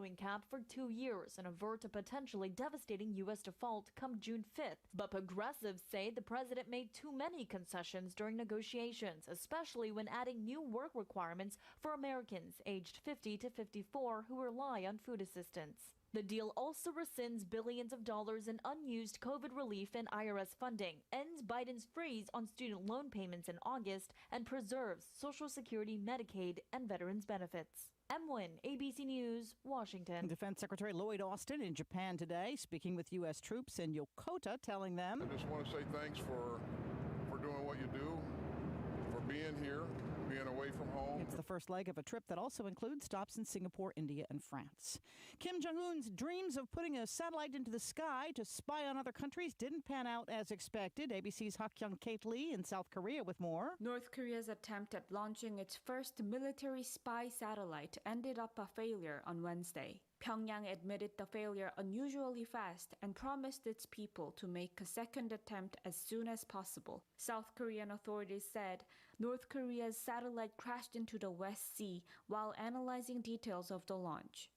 borrowing cap for 2 years and avert a potentially devastating U.S. default come June 5th. But progressives say the president made too many concessions during negotiations, especially when adding new work requirements for Americans aged 50 to 54 who rely on food assistance. The deal also rescinds billions of dollars in unused COVID relief and IRS funding, ends Biden's freeze on student loan payments in August, and preserves Social Security, Medicaid, and veterans benefits. Wynn, ABC News, Washington. Defense Secretary Lloyd Austin in Japan today, speaking with U.S. troops in Yokota, telling them, I just want to say thanks for doing what you do, for being here, being away from home. It's the first leg of a trip that also includes stops in Singapore, India, and France. Kim Jong-un's dreams of putting a satellite into the sky to spy on other countries didn't pan out as expected. ABC's Kate Lee in South Korea with more. North Korea's attempt at launching its first military spy satellite ended up a failure on Wednesday. Pyongyang admitted the failure unusually fast and promised its people to make a second attempt as soon as possible. South Korean authorities said North Korea's satellite crashed into the West Sea while analyzing details of the launch.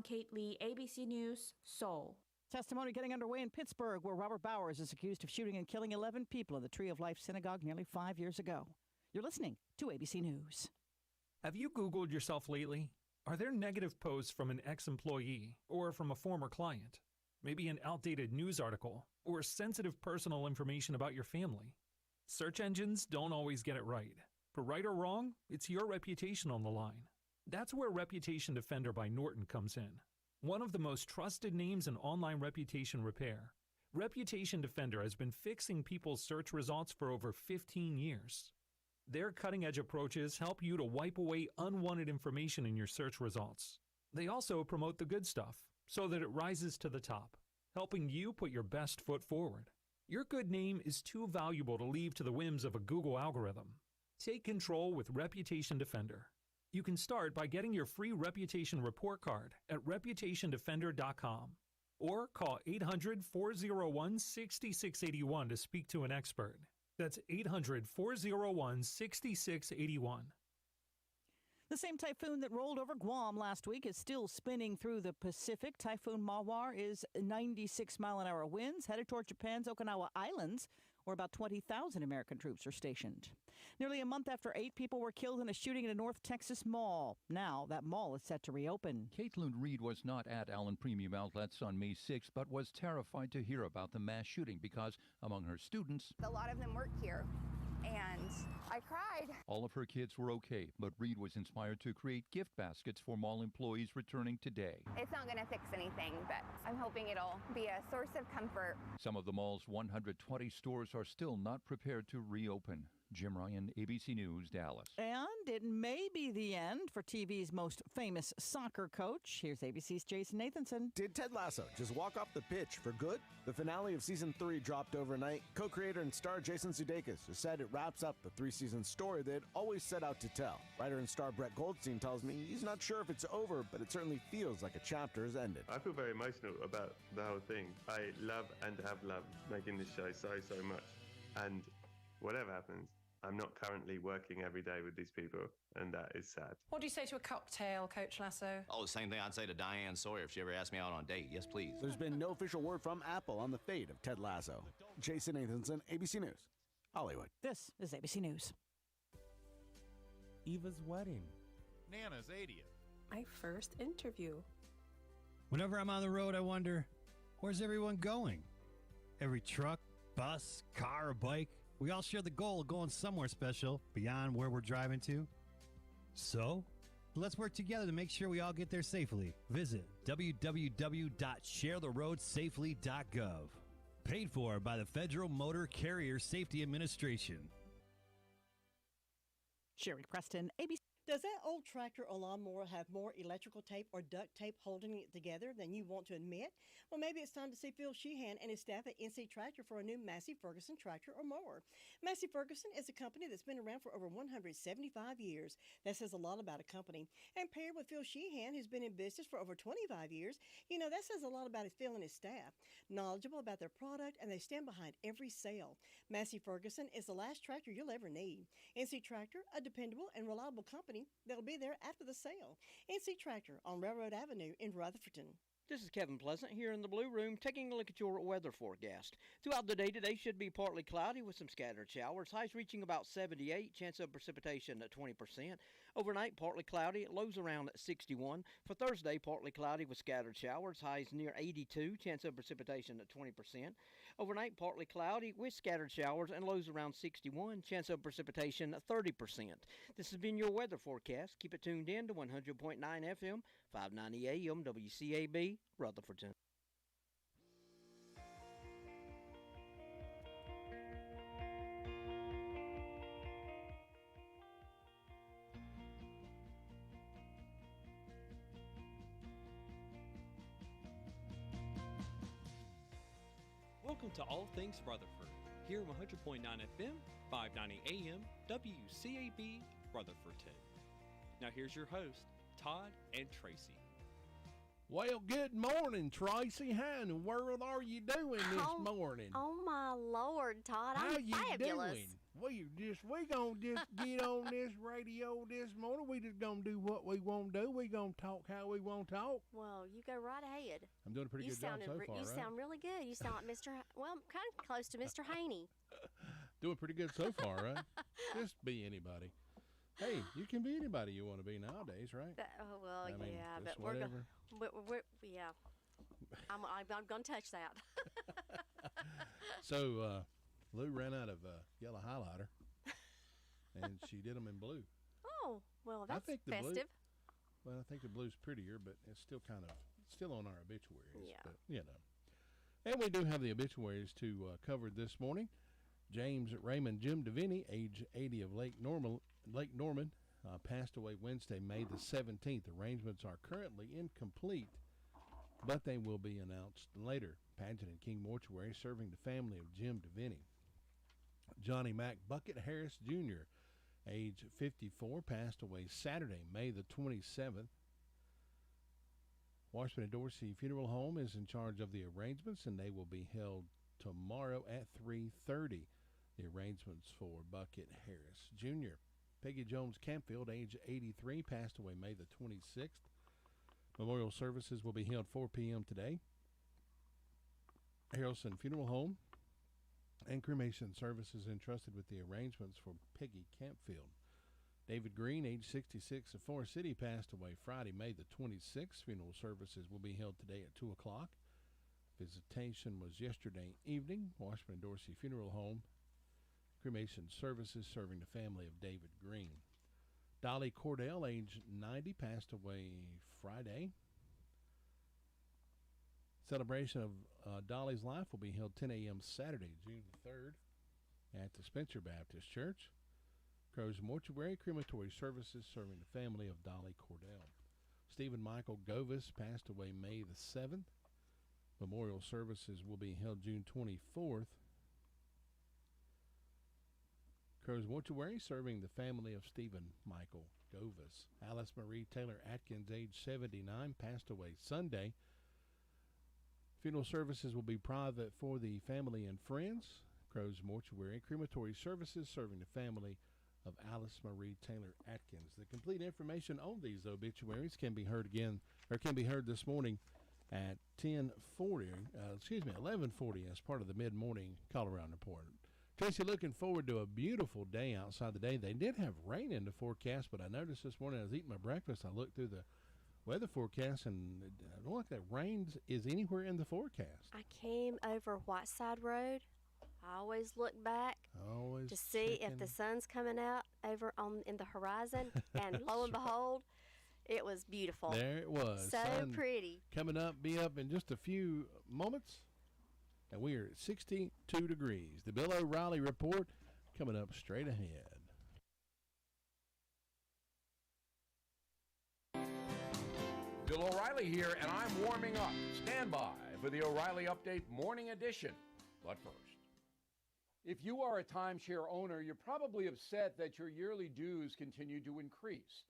Kate Lee, ABC News, Seoul. Testimony getting underway in Pittsburgh, where Robert Bowers is accused of shooting and killing 11 people in the Tree of Life synagogue nearly 5 years ago. You're listening to ABC News. Have you Googled yourself lately? Are there negative posts from an ex-employee or from a former client? Maybe an outdated news article or sensitive personal information about your family? Search engines don't always get it right. But right or wrong, it's your reputation on the line. That's where Reputation Defender by Norton comes in. One of the most trusted names in online reputation repair, Reputation Defender has been fixing people's search results for over 15 years. Their cutting-edge approaches help you to wipe away unwanted information in your search results. They also promote the good stuff so that it rises to the top, helping you put your best foot forward. Your good name is too valuable to leave to the whims of a Google algorithm. Take control with Reputation Defender. You can start by getting your free reputation report card at reputationdefender.com or call 800-401-6681 to speak to an expert. That's 800-401-6681. The same typhoon that rolled over Guam last week is still spinning through the Pacific. Typhoon Mawar is 96-mile-an-hour winds headed toward Japan's Okinawa Islands, where about 20,000 American troops are stationed. Nearly a month after 8 people were killed in a shooting at a North Texas mall. Now that mall is set to reopen. Caitlin Reed was not at Allen Premium Outlets on May 6th, but was terrified to hear about the mass shooting because among her students, a lot of them work here. And I cried. All of her kids were okay, but Reed was inspired to create gift baskets for mall employees returning today. It's not going to fix anything, but I'm hoping it'll be a source of comfort. Some of the mall's 120 stores are still not prepared to reopen. Jim Ryan, ABC News, Dallas. And it may be the end for TV's most famous soccer coach. Here's ABC's Jason Nathanson. Did Ted Lasso just walk off the pitch for good? The finale of Season 3 dropped overnight. Co-creator and star Jason Sudeikis has said it wraps up the 3-season story they'd always set out to tell. Writer and star Brett Goldstein tells me he's not sure if it's over, but it certainly feels like a chapter has ended. I feel very emotional about the whole thing. I love and have loved making this show so much. And whatever happens, I'm not currently working every day with these people, and that is sad. What do you say to a cocktail, Coach Lasso? Oh, the same thing I'd say to Diane Sawyer if she ever asked me out on a date. Yes, please. There's been no official word from Apple on the fate of Ted Lasso. Jason Nathanson, ABC News, Hollywood. This is ABC News. Eva's wedding. Nana's 80th. My first interview. Whenever I'm on the road, I wonder, where's everyone going? Every truck, bus, car, or bike, we all share the goal of going somewhere special beyond where we're driving to. So, let's work together to make sure we all get there safely. Visit www.sharetheroadsafely.gov. Paid for by the Federal Motor Carrier Safety Administration. Sherry Preston, ABC. Does that old tractor or lawnmower have more electrical tape or duct tape holding it together than you want to admit? Well, maybe it's time to see Phil Sheehan and his staff at NC Tractor for a new Massey Ferguson tractor or mower. Massey Ferguson is a company that's been around for over 175 years. That says a lot about a company. And paired with Phil Sheehan, who's been in business for over 25 years, that says a lot about his Phil and his staff. Knowledgeable about their product, and they stand behind every sale. Massey Ferguson is the last tractor you'll ever need. NC Tractor, a dependable and reliable company Friday. They'll be there after the sale. NC Tractor on Railroad Avenue in Rutherfordton. This is Kevin Pleasant here in the Blue Room taking a look at your weather forecast. Throughout the day today should be partly cloudy with some scattered showers. Highs reaching about 78, chance of precipitation at 20%. Overnight partly cloudy, lows around 61. For Thursday partly cloudy with scattered showers. Highs near 82, chance of precipitation at 20%. Overnight partly cloudy with scattered showers and lows around 61, chance of precipitation at 30%. This has been your weather forecast. Keep it tuned in to 100.9 FM, 590 AM, WCAB, Rutherfordton. Welcome to All Things Rutherford, here 100.9 FM, 590 AM, WCAB, Rutherfordton. Now here's your host, Todd and Tracy. Well, good morning, Tracy. How in the world are you doing this morning? Oh my Lord, Todd, How I'm you fabulous. doing? We gonna just get on this radio this morning. We just gonna do what we want to do. We gonna talk how we want to talk. Well, you go right ahead. I'm doing a pretty good job so far, You right? sound really good. You sound like well, kind of close to Mr. Haney. Doing pretty good so far, right? Just be anybody. Hey, you can be anybody you want to be nowadays, right? Well, I mean, yeah, just but we're whatever. yeah. I'm gonna touch that. So, Lou ran out of yellow highlighter, and she did them in blue. Oh, well, that's I think the festive. Blue, I think the blue's prettier, but it's still still on our obituaries. Yeah. But, And we do have the obituaries to cover this morning. James Raymond Jim Deviney, age 80 of Lake Norman, passed away Wednesday, May the 17th. Arrangements are currently incomplete, but they will be announced later. Pageant and King Mortuary serving the family of Jim Deviney. Johnny Mac Bucket Harris Jr., age 54, passed away Saturday, May the 27th. Washburn and Dorsey Funeral Home is in charge of the arrangements, and they will be held tomorrow at 3:30. The arrangements for Bucket Harris Jr. Peggy Jones Campfield, age 83, passed away May the 26th. Memorial services will be held 4 p.m. today. Harrelson Funeral Home and cremation services entrusted with the arrangements for Peggy Campfield. David Green, age 66 of Forest City, passed away Friday, May the 26th. Funeral services will be held today at 2 o'clock. Visitation was yesterday evening. Washburn and Dorsey Funeral Home. Cremation services serving the family of David Green. Dolly Cordell, age 90, passed away Friday. Celebration of Dolly's life will be held 10 a.m. Saturday, June the 3rd at the Spencer Baptist Church. Crows Mortuary Crematory Services serving the family of Dolly Cordell. Stephen Michael Govis passed away May the 7th. Memorial services will be held June 24th. Crows Mortuary serving the family of Stephen Michael Govis. Alice Marie Taylor Atkins, age 79, passed away Sunday. Funeral services will be private for the family and friends. Crows Mortuary Crematory Services serving the family of Alice Marie Taylor Atkins. The complete information on these obituaries can be heard this morning at 11:40 as part of the mid-morning call-around report. Tracy, looking forward to a beautiful day outside today. They did have rain in the forecast, but I noticed this morning I was eating my breakfast. I looked through the weather forecast, and I don't look like that rain is anywhere in the forecast. I came over Whiteside Road. I always look back to see if the sun's coming out over in the horizon, and lo and behold, it was beautiful. There it was. So Sun pretty. Coming up, be up in just a few moments, and we are at 62 degrees. The Bill O'Reilly Report coming up straight ahead. Bill O'Reilly here, and I'm warming up. Stand by for the O'Reilly Update Morning Edition. But first, if you are a timeshare owner, you're probably upset that your yearly dues continue to increase.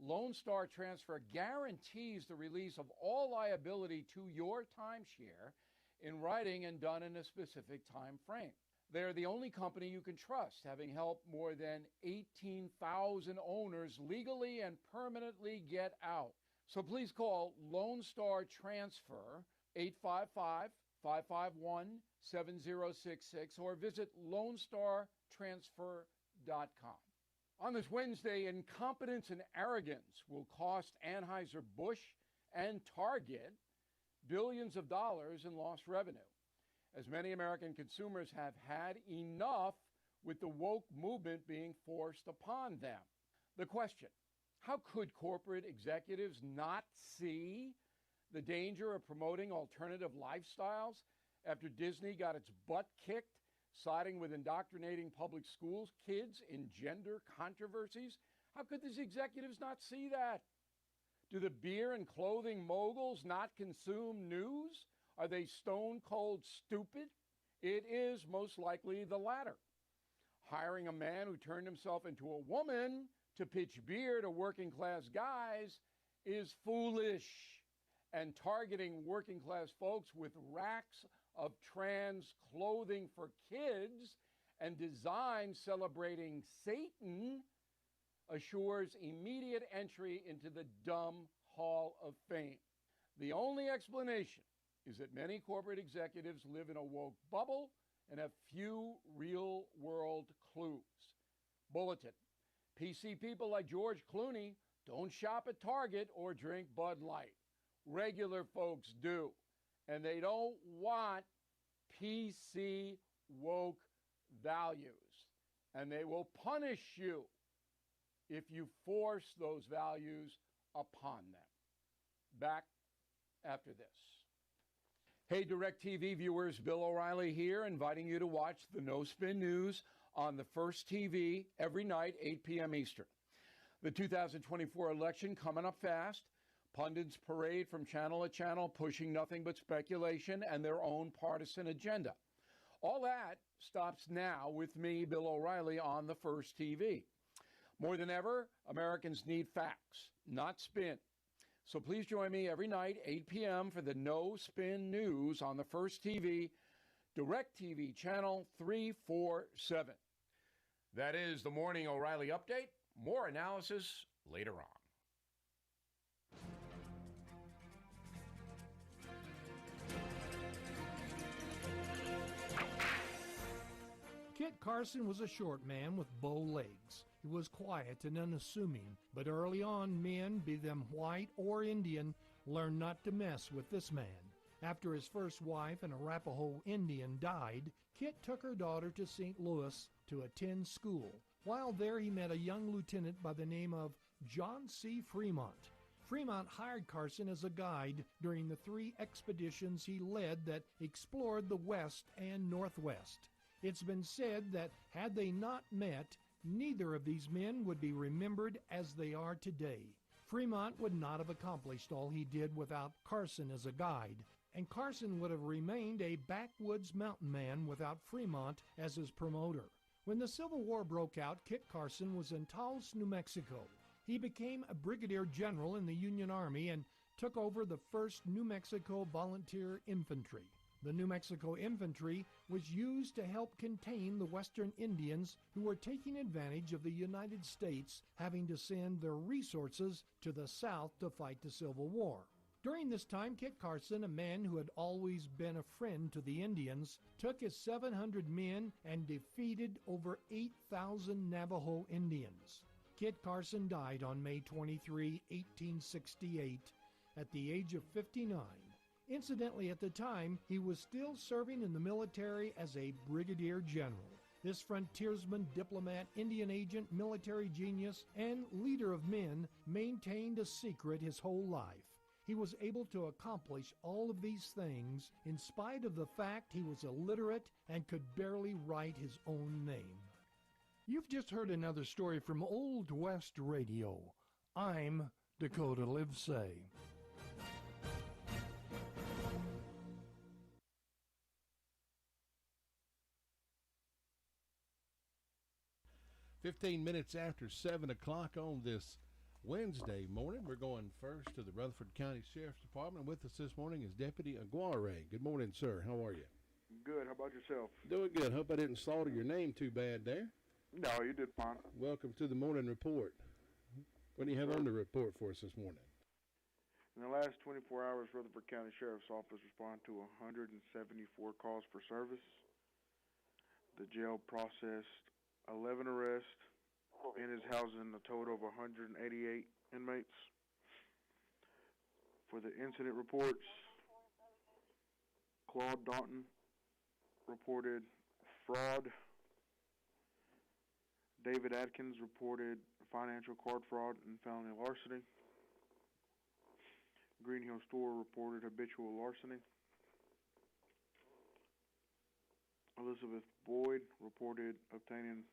Lone Star Transfer guarantees the release of all liability to your timeshare in writing and done in a specific time frame. They're the only company you can trust, having helped more than 18,000 owners legally and permanently get out. So please call Lone Star Transfer 855-551-7066 or visit LoneStarTransfer.com. On this Wednesday, incompetence and arrogance will cost Anheuser-Busch and Target billions of dollars in lost revenue, as many American consumers have had enough with the woke movement being forced upon them. The question, how could corporate executives not see the danger of promoting alternative lifestyles after Disney got its butt kicked, siding with indoctrinating public schools kids in gender controversies? How could these executives not see that? Do the beer and clothing moguls not consume news? Are they stone cold stupid? It is most likely the latter. Hiring a man who turned himself into a woman to pitch beer to working class guys is foolish. And targeting working class folks with racks of trans clothing for kids and designs celebrating Satan assures immediate entry into the dumb Hall of Fame. The only explanation is that many corporate executives live in a woke bubble and have few real-world clues. Bulletin. PC people like George Clooney don't shop at Target or drink Bud Light. Regular folks do. And they don't want PC woke values. And they will punish you if you force those values upon them. Back after this. Hey, DirecTV viewers, Bill O'Reilly here, inviting you to watch the No Spin News on the First TV every night, 8 p.m. Eastern. The 2024 election coming up fast. Pundits parade from channel to channel, pushing nothing but speculation and their own partisan agenda. All that stops now with me, Bill O'Reilly, on the First TV. More than ever, Americans need facts, not spin. So please join me every night, 8 p.m. for the No Spin News on the First TV, DirecTV channel 347. That is the Morning O'Reilly Update. More analysis later on. Kit Carson was a short man with bow legs. He was quiet and unassuming, but early on men, be them white or Indian, learned not to mess with this man. After his first wife, an Arapaho Indian, died, Kit took her daughter to St. Louis to attend school. While there, he met a young lieutenant by the name of John C. Fremont. Fremont hired Carson as a guide during the 3 expeditions he led that explored the West and Northwest. It's been said that had they not met, neither of these men would be remembered as they are today. Fremont would not have accomplished all he did without Carson as a guide, and Carson would have remained a backwoods mountain man without Fremont as his promoter. When the Civil War broke out, Kit Carson was in Taos, New Mexico. He became a brigadier general in the Union Army and took over the 1st New Mexico Volunteer Infantry. The New Mexico Infantry was used to help contain the Western Indians who were taking advantage of the United States having to send their resources to the South to fight the Civil War. During this time, Kit Carson, a man who had always been a friend to the Indians, took his 700 men and defeated over 8,000 Navajo Indians. Kit Carson died on May 23, 1868, at the age of 59. Incidentally, at the time, he was still serving in the military as a brigadier general. This frontiersman, diplomat, Indian agent, military genius, and leader of men maintained a secret his whole life. He was able to accomplish all of these things in spite of the fact he was illiterate and could barely write his own name. You've just heard another story from Old West Radio. I'm Dakota Livesay. 15 minutes after 7 o'clock on this Wednesday morning, we're going first to the Rutherford County Sheriff's Department. With us this morning is Deputy Aguirre. Good morning, sir. How are you? Good. How about yourself? Doing good. Hope I didn't slaughter your name too bad there. No, you did fine. Welcome to the morning report. What do you have on the report for us this morning? In the last 24 hours, Rutherford County Sheriff's Office responded to 174 calls for service. The jail processed 11 arrests and is housing a total of 188 inmates. For the incident reports, Claude Daughton reported fraud. David Atkins reported financial card fraud and felony larceny. Green Hill Store reported habitual larceny. Elizabeth Boyd reported obtaining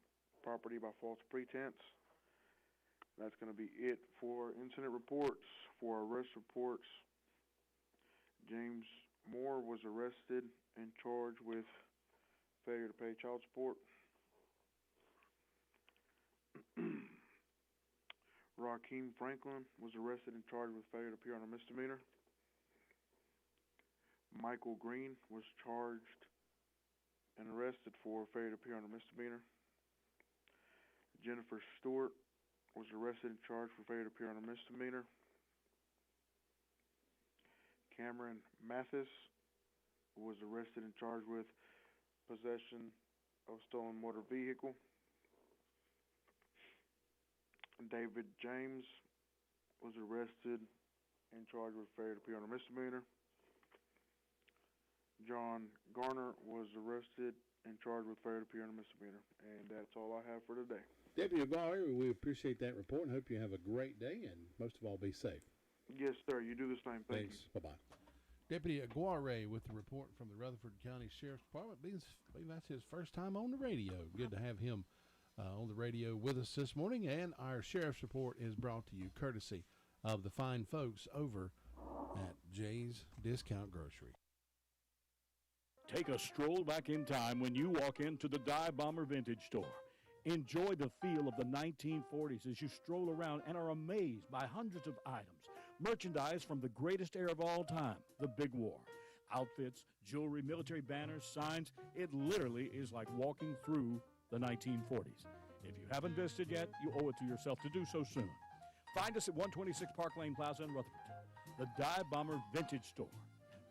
property by false pretense. That's going to be it for incident reports. For arrest reports, James Moore was arrested and charged with failure to pay child support. Rakeem Franklin was arrested and charged with failure to appear on a misdemeanor. Michael Green was charged and arrested for failure to appear on a misdemeanor. Jennifer Stewart was arrested and charged for failure to appear on a misdemeanor. Cameron Mathis was arrested and charged with possession of stolen motor vehicle. David James was arrested and charged with failure to appear on a misdemeanor. John Garner was arrested and charged with failure to appear on a misdemeanor. And that's all I have for today. Deputy Aguirre, we appreciate that report and hope you have a great day and most of all be safe. Yes, sir. You do the same. Thanks. Bye-bye. Deputy Aguirre with the report from the Rutherford County Sheriff's Department. I believe that's his first time on the radio. Good to have him on the radio with us this morning. And our Sheriff's Report is brought to you courtesy of the fine folks over at Jay's Discount Grocery. Take a stroll back in time when you walk into the Dive Bomber Vintage Store. Enjoy the feel of the 1940s as you stroll around and are amazed by hundreds of items. Merchandise from the greatest era of all time, the Big War. Outfits, jewelry, military banners, signs. It literally is like walking through the 1940s. If you haven't visited yet, you owe it to yourself to do so soon. Find us at 126 Park Lane Plaza in Rutherford, the Dive Bomber Vintage Store.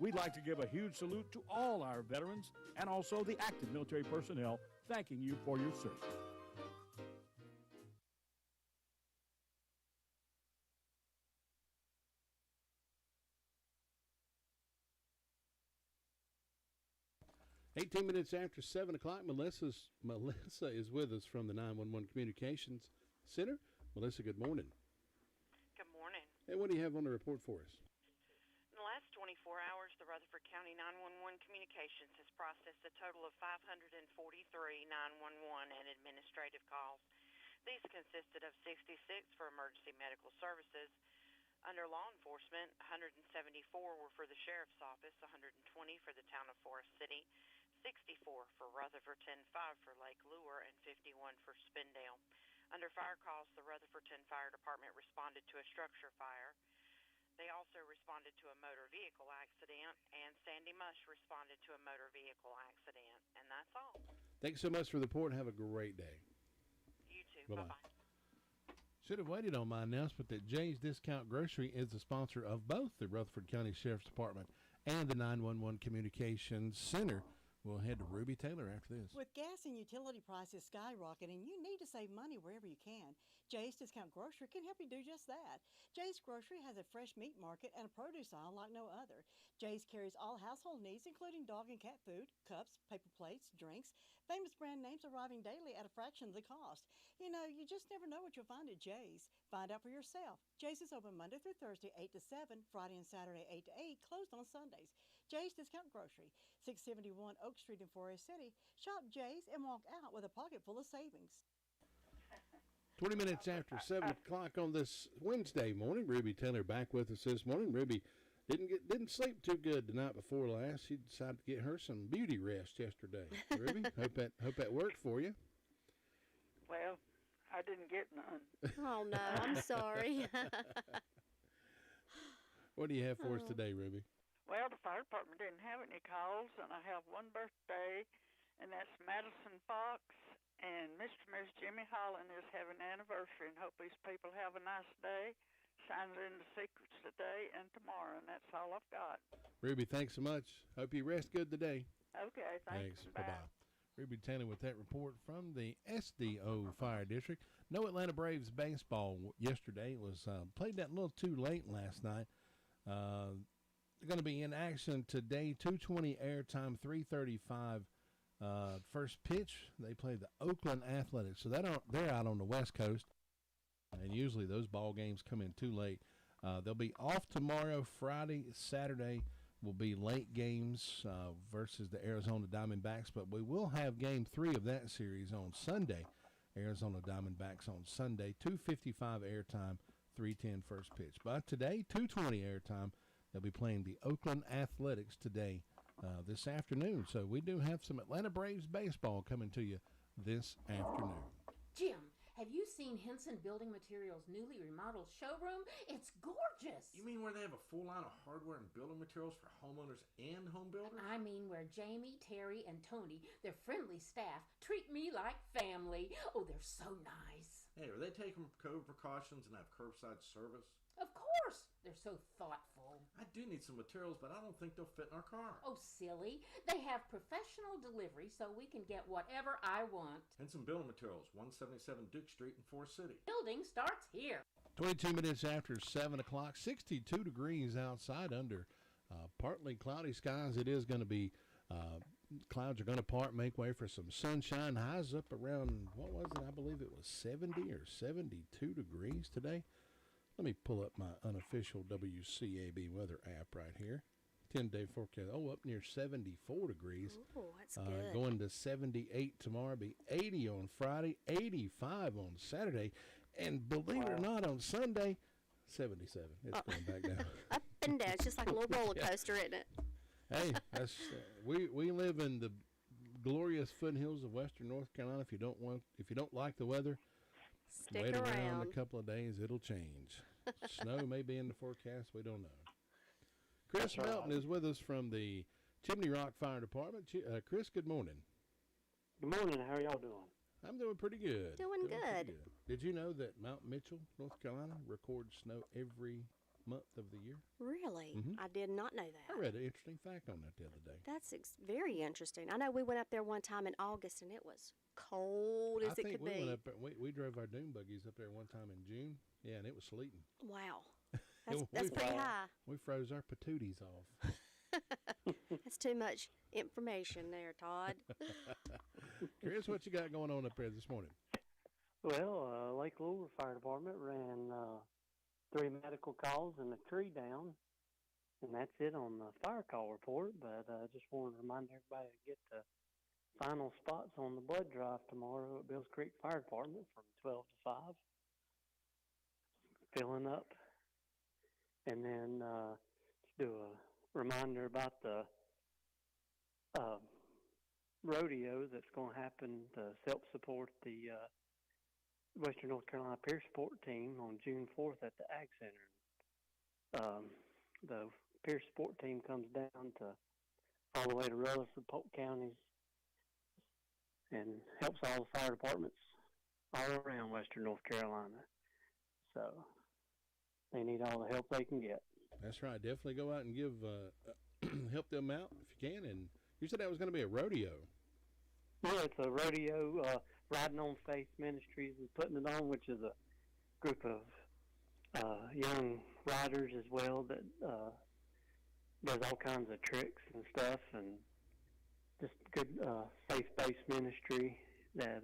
We'd like to give a huge salute to all our veterans and also the active military personnel, thanking you for your service. Eighteen minutes after 7 o'clock, Melissa is with us from the 911 Communications Center. Melissa, good morning. Good morning. Hey, what do you have on the report for us? In the last 24 hours, the Rutherford County 911 Communications has processed a total of 543 911 and administrative calls. These consisted of 66 for emergency medical services. Under law enforcement, 174 were for the Sheriff's Office, 120 for the Town of Forest City, 64 for Rutherfordton, 5 for Lake Lure, and 51 for Spindale. Under fire calls, the Rutherfordton Fire Department responded to a structure fire. They also responded to a motor vehicle accident, and Sandy Mush responded to a motor vehicle accident. And that's all. Thanks so much for the report. Have a great day. You too. Bye-bye. Bye-bye. Should have waited on my announcement that Jay's Discount Grocery is the sponsor of both the Rutherford County Sheriff's Department and the 911 Communications Center. We'll head to Ruby Taylor after this. With gas and utility prices skyrocketing, you need to save money wherever you can. Jay's Discount Grocery can help you do just that. Jay's Grocery has a fresh meat market and a produce aisle like no other. Jay's carries all household needs, including dog and cat food, cups, paper plates, drinks, famous brand names arriving daily at a fraction of the cost. You know, you just never know what you'll find at Jay's. Find out for yourself. Jay's is open Monday through Thursday, 8 to 7, Friday and Saturday, 8 to 8, closed on Sundays. Jay's Discount Grocery, 671 Oak Street in Forest City. Shop Jay's and walk out with a pocket full of savings. 20 minutes after 7 o'clock on this Wednesday morning, Ruby Taylor back with us this morning. Ruby didn't sleep too good the night before last. She decided to get her some beauty rest yesterday. Ruby, hope that worked for you. Well, I didn't get none. Oh, no, I'm sorry. What do you have for us today, Ruby? Well, the fire department didn't have any calls, and I have one birthday, and that's Madison Fox. And Mr. and Miss Jimmy Holland is having an anniversary, and hope these people have a nice day. Signing into secrets today and tomorrow, and that's all I've got. Ruby, thanks so much. Hope you rest good today. Okay, thanks. Bye-bye. Ruby Tanner with that report from the SDO Fire District. No Atlanta Braves baseball yesterday. It was played that a little too late last night. They're going to be in action today, 2:20 airtime, 3:35 first pitch. They play the Oakland Athletics. So they're out on the West Coast, and usually those ball games come in too late. They'll be off tomorrow. Friday, Saturday will be late games versus the Arizona Diamondbacks, but we will have game 3 of that series on Sunday. Arizona Diamondbacks on Sunday, 2:55 airtime, 3:10 first pitch. But today, 2:20 airtime, they'll be playing the Oakland Athletics today, this afternoon. So we do have some Atlanta Braves baseball coming to you this afternoon. Jim, have you seen Henson Building Materials' newly remodeled showroom? It's gorgeous. You mean where they have a full line of hardware and building materials for homeowners and home builders? I mean where Jamie, Terry, and Tony, their friendly staff, treat me like family. Oh, they're so nice. Hey, are they taking COVID precautions and have curbside service? Of course. They're so thoughtful. I do need some materials, but I don't think they'll fit in our car. Oh, silly. They have professional delivery so we can get whatever I want. And some building materials, 177 Duke Street in Forest City. Building starts here. 22 minutes after 7 o'clock, 62 degrees outside under partly cloudy skies. It is going to be, clouds are going to part, make way for some sunshine. Highs up around, what was it? I believe it was 70 or 72 degrees today. Let me pull up my unofficial WCAB weather app right here. 10-day forecast. Oh, up near 74 degrees. Ooh, that's good. Going to 78 tomorrow. Be 80 on Friday, 85 on Saturday. And believe it or not, on Sunday, 77. It's going back down. Up and down. It's just like a little roller coaster, isn't it? Hey, that's we live in the glorious foothills of western North Carolina. If you don't like the weather, stick wait around. around a couple of days. It'll change. Snow may be in the forecast. We don't know. Chris Melton is with us from the Chimney Rock Fire Department. Chris, good morning. Good morning. How are y'all doing? I'm doing pretty good. Doing good. Did you know that Mount Mitchell, North Carolina, records snow every month of the year? Really? Mhm. I did not know that. I read an interesting fact on that the other day. That's very interesting. I know we went up there one time in August, and it was cold as it could we be. went up there, we drove our dune buggies up there one time in June. Yeah, and it was sleeting. Wow. That's pretty high. We froze our patooties off. That's too much information there, Todd. Chris, what you got going on up there this morning? Well, Lake Louisville Fire Department ran 3 medical calls and a tree down, and that's it on the fire call report. But I just wanted to remind everybody to get the final spots on the blood drive tomorrow at Bills Creek Fire Department from 12 to 5. Filling up. And then just do a reminder about the rodeo that's going to happen to help support the Western North Carolina Peer Sport team on June 4th at the Ag Center. The Peer Sport team comes down to all the way to Rutherford, Polk counties, and helps all the fire departments all around Western North Carolina. So they need all the help they can get. That's right. Definitely go out and give help them out if you can. And you said that was going to be a rodeo. Yeah, it's a rodeo. Riding on Faith Ministries is putting it on, which is a group of young riders as well that does all kinds of tricks and stuff, and just good faith-based ministry that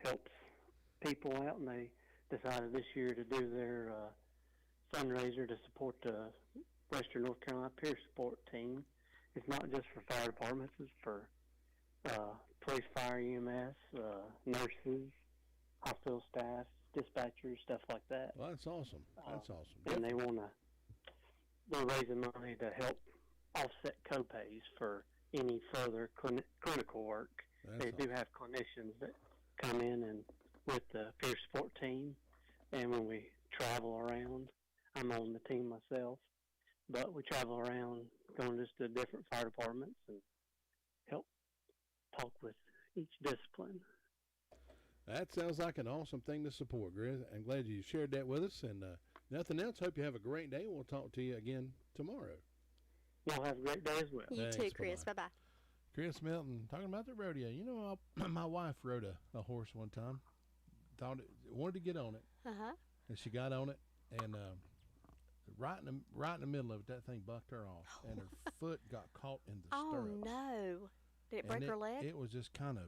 helps people out. And they decided this year to do their fundraiser to support the Western North Carolina Peer Sport team. It's not just for fire departments, it's for police, fire, EMS, nurses, hospital staff, dispatchers, stuff like that. Well, that's awesome. That's awesome. And they're raising money to help offset copays for any further clinical work. They do have clinicians that come in and with the Peer Sport team, and when we travel around, I'm on the team myself. but we travel around, going just to different fire departments and help talk with each discipline. That sounds like an awesome thing to support, Chris. I'm glad you shared that with us. And nothing else. Hope you have a great day. We'll talk to you again tomorrow. Y'all have a great day as well. You Thanks, too, Chris. Bye-bye. Chris Melton, talking about the rodeo. You know, my wife rode a horse one time. Wanted to get on it. Uh-huh. And she got on it, and right in the middle of it, that thing bucked her off, and her foot got caught in the stirrups. Oh, no. Did it break her leg? It was just kind of,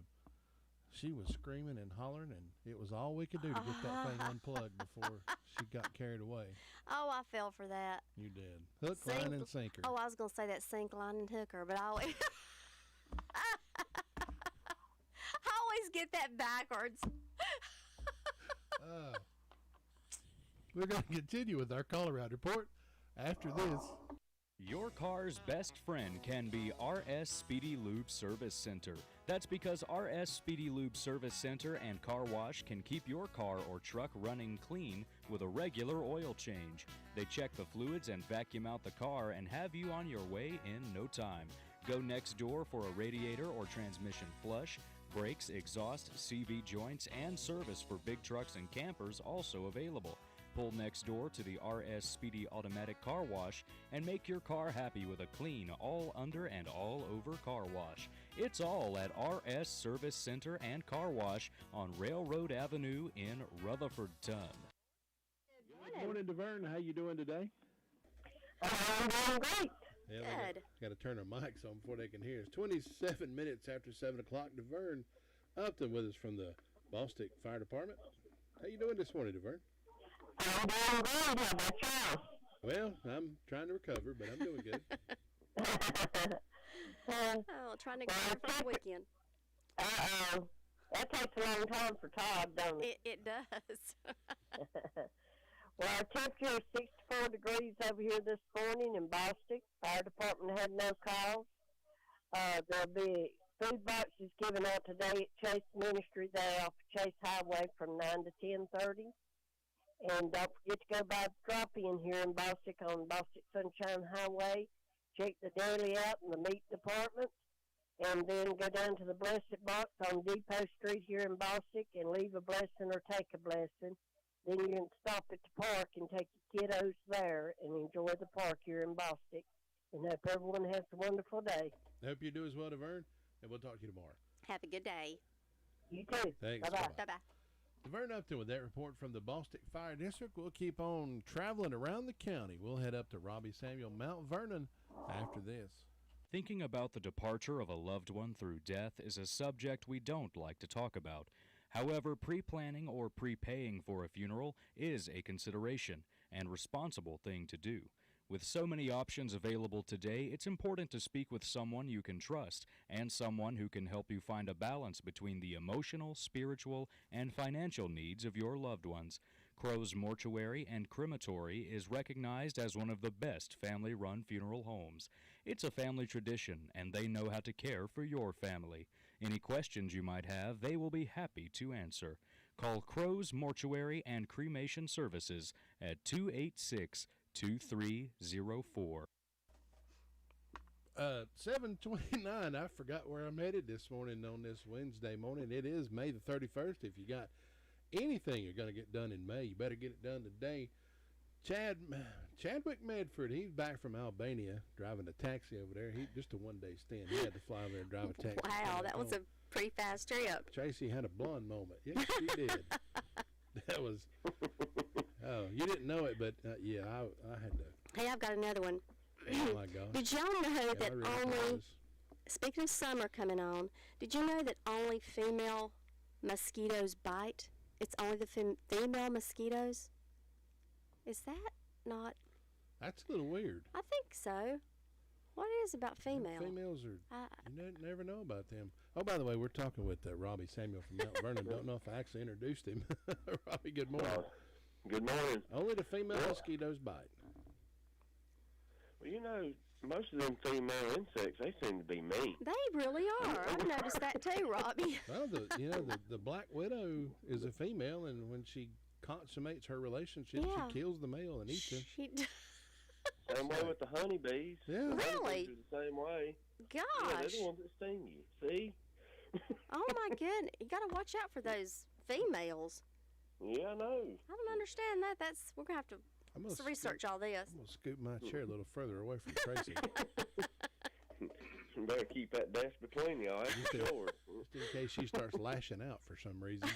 she was screaming and hollering, and it was all we could do to get that thing unplugged before she got carried away. Oh, I fell for that. You did. Hook, line, and sinker. Oh, I was going to say that sink, line, and hooker, but I always, I always get that backwards. We're going to continue with our Colorado report after this. Your car's best friend can be RS Speedy Lube Service Center. That's because RS Speedy Lube Service Center and Car Wash can keep your car or truck running clean with a regular oil change. They check the fluids and vacuum out the car and have you on your way in no time. Go next door for a radiator or transmission flush. Brakes, exhaust, CV joints, and service for big trucks and campers also available. Pull next door to the RS Speedy Automatic Car Wash and make your car happy with a clean, all under and all over car wash. It's all at RS Service Center and Car Wash on Railroad Avenue in Rutherfordton. Good morning, DeVern. How you doing today? I'm doing great. Yeah, good. Got to turn our mics on before they can hear us. 27 minutes after 7 o'clock, DeVern Upton with us from the Bostic Fire Department. How you doing this morning, DeVern? I'm doing good. How about y'all? Well, I'm trying to recover, but I'm doing good. Trying to get ready for the weekend. That takes a long time for Todd, don't it? It does. Well, our temperature is 64 degrees over here this morning in Bostic. Fire department had no calls. There'll be food boxes given out today at Chase Ministry there off Chase Highway from 9 to 10:30. And don't forget to go by the drop-in here in Bostic on Bostic Sunshine Highway. Check the deli out in the meat department. And then go down to the Blessed Box on Depot Street here in Bostic and leave a blessing or take a blessing. Then you can stop at the park and take your kiddos there and enjoy the park here in Bostic. And hope everyone has a wonderful day. Hope you do as well, DeVern, and we'll talk to you tomorrow. Have a good day. You too. Thanks. Bye-bye. Bye-bye. DeVern Upton with that report from the Bostic Fire District. We'll keep on traveling around the county. We'll head up to Robbie Samuel, Mount Vernon, after this. Thinking about the departure of a loved one through death is a subject we don't like to talk about. However, pre-planning or prepaying for a funeral is a consideration and responsible thing to do. With so many options available today, it's important to speak with someone you can trust and someone who can help you find a balance between the emotional, spiritual, and financial needs of your loved ones. Crow's Mortuary and Crematory is recognized as one of the best family-run funeral homes. It's a family tradition, and they know how to care for your family. Any questions you might have, they will be happy to answer. Call Crow's Mortuary and Cremation Services at 286-2304. 7:29. I forgot where I'm headed this morning on this Wednesday morning. It is May the 31st. If you got anything you're going to get done in May, you better get it done today. Chadwick Medford, he's back from Albania driving a taxi over there. He just a one-day stint. He had to fly over there and drive a taxi. Wow, that was a pretty fast trip. Tracy had a blonde moment. Yes, she did. That was. Oh, you didn't know it, but yeah, I had to. Hey, I've got another one. Oh my God! Did y'all know that speaking of summer coming on, did you know that only female mosquitoes bite? It's only the female mosquitoes. Is that not? That's a little weird. I think so. What is about female? Females are. You never know about them. Oh, by the way, we're talking with Robbie Samuel from Mount Vernon. Don't know if I actually introduced him. Robbie, good morning. Good morning. Only the female mosquitoes bite. Well, you know, most of them female insects, they seem to be mean. They really are. I've noticed that too, Robbie. Well, the black widow is a female, and when she consummates her relationship, she kills the male and eats him. Same way with the honeybees. Yeah. The Really? honeybees are the same way. Yeah, they're Gosh. the ones that sting you. See? Oh my goodness. You got to watch out for those females. Yeah, I know. I don't understand that. We're going to have to I'm gonna research all this. I'm going to scoot my chair a little further away from Tracy. You better keep that desk between y'all. That's for sure. Just in case she starts lashing out for some reason.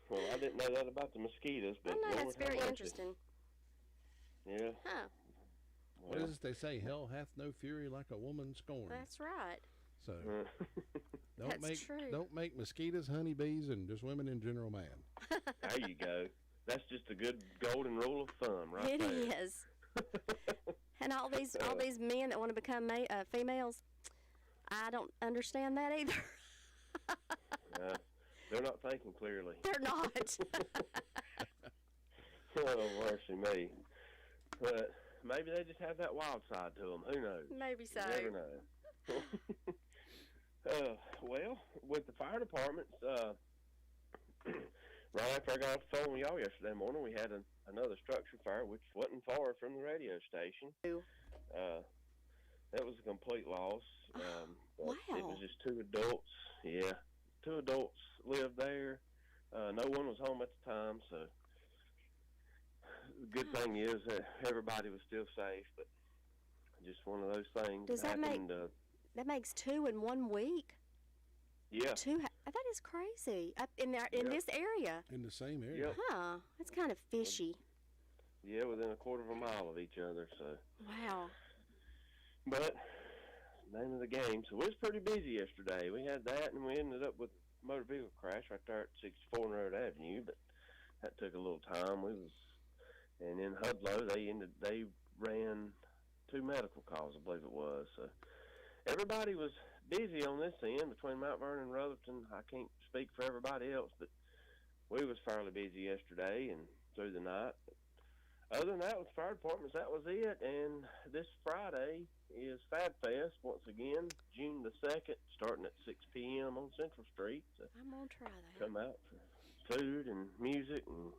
Well, I didn't know that about the mosquitoes, but I know, Lord that's very have mercy. interesting. Yeah. Huh. What is it they say? Hell hath no fury like a woman scorned. That's right. So That's true. don't make mosquitoes, honeybees, and just women in general mad. There you go. That's just a good golden rule of thumb, right It there. is. And all these men that want to become females, I don't understand that either. They're not thinking clearly. They're not. Oh, mercy me. But maybe they just have that wild side to them. Who knows? Maybe so. You never know. Well, with the fire departments, right after I got off the phone with y'all yesterday morning, we had another structure fire, which wasn't far from the radio station. That was a complete loss. But Wow. It was just two adults. Yeah, two adults lived there. No one was home at the time, so the good thing is that everybody was still safe, but just one of those things. Does that happened, that makes 2 in 1 week? Yeah. That is crazy. Up in this area. In the same area. Yep. Huh. That's kind of fishy. Yeah, within a quarter of a mile of each other, so. Wow. But, name of the game. So, we was pretty busy yesterday. We had that, and we ended up with a motor vehicle crash right there at 64 Road Avenue, but that took a little time. And in Hudlow, they ran 2 medical calls, I believe it was. So, everybody was busy on this end between Mount Vernon and Rutherford. I can't speak for everybody else, but we was fairly busy yesterday and through the night. Other than that, with fire departments, that was it. And this Friday is Fab Fest once again, June the 2nd, starting at 6 p.m. on Central Street. So I'm gonna try that. come out for food and music and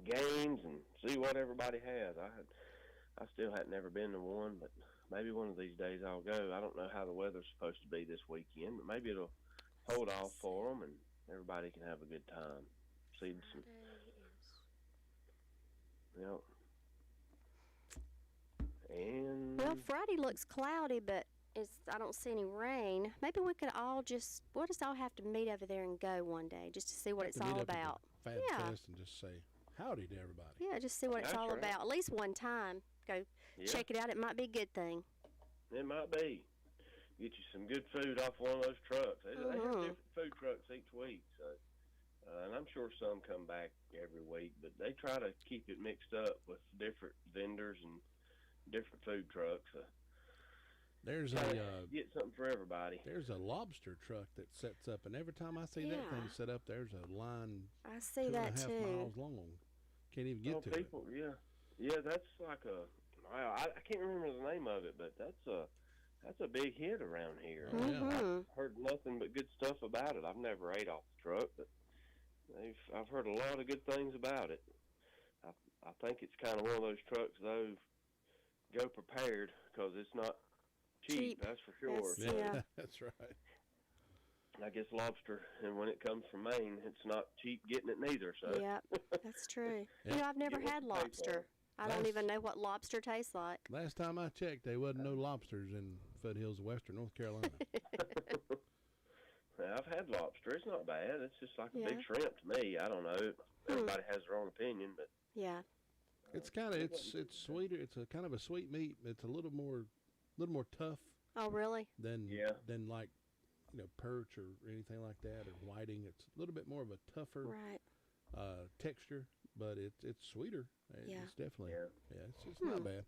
games and see what everybody has. I still hadn't never been to one, but maybe one of these days I'll go. I don't know how the weather's supposed to be this weekend, but maybe it'll hold off for them and everybody can have a good time. See some. Yep. And Well, Friday looks cloudy, but I don't see any rain. Maybe we'll just all have to meet over there and go one day just to see what it's all about. Fab Fest and just say howdy to everybody. Yeah, just see what it's all about. At least one time. Go check it out. It might be a good thing. It might be. Get you some good food off one of those trucks. They have different food trucks each week, so and I'm sure some come back every week, but they try to keep it mixed up with different vendors and different food trucks. There's get something for everybody. There's a lobster truck that sets up, and every time I see that thing set up, there's a line. I see that 2.5 too. miles long. Can't even get to people, it. Yeah, that's like wow. I can't remember the name of it, but that's a big hit around here. I've heard nothing but good stuff about it. I've never ate off the truck, but I've heard a lot of good things about it. I think it's kind of one of those trucks, though. Go prepared, because it's not cheap. That's for sure. Yeah, that's right. I guess lobster, and when it comes from Maine, it's not cheap getting it neither. So yeah, that's true. I've never had lobster. I don't even know what lobster tastes like. Last time I checked, there wasn't no lobsters in foothills of western North Carolina. I've had lobster. It's not bad. It's just like a big shrimp to me. I don't know. Everybody has their own opinion, but yeah, it's kind of it's sweeter. It's a kind of a sweet meat. It's a little more tough. Oh, really? Than like perch or anything like that or whiting. It's a little bit more of a tougher texture, but it's sweeter. It's definitely it's not bad.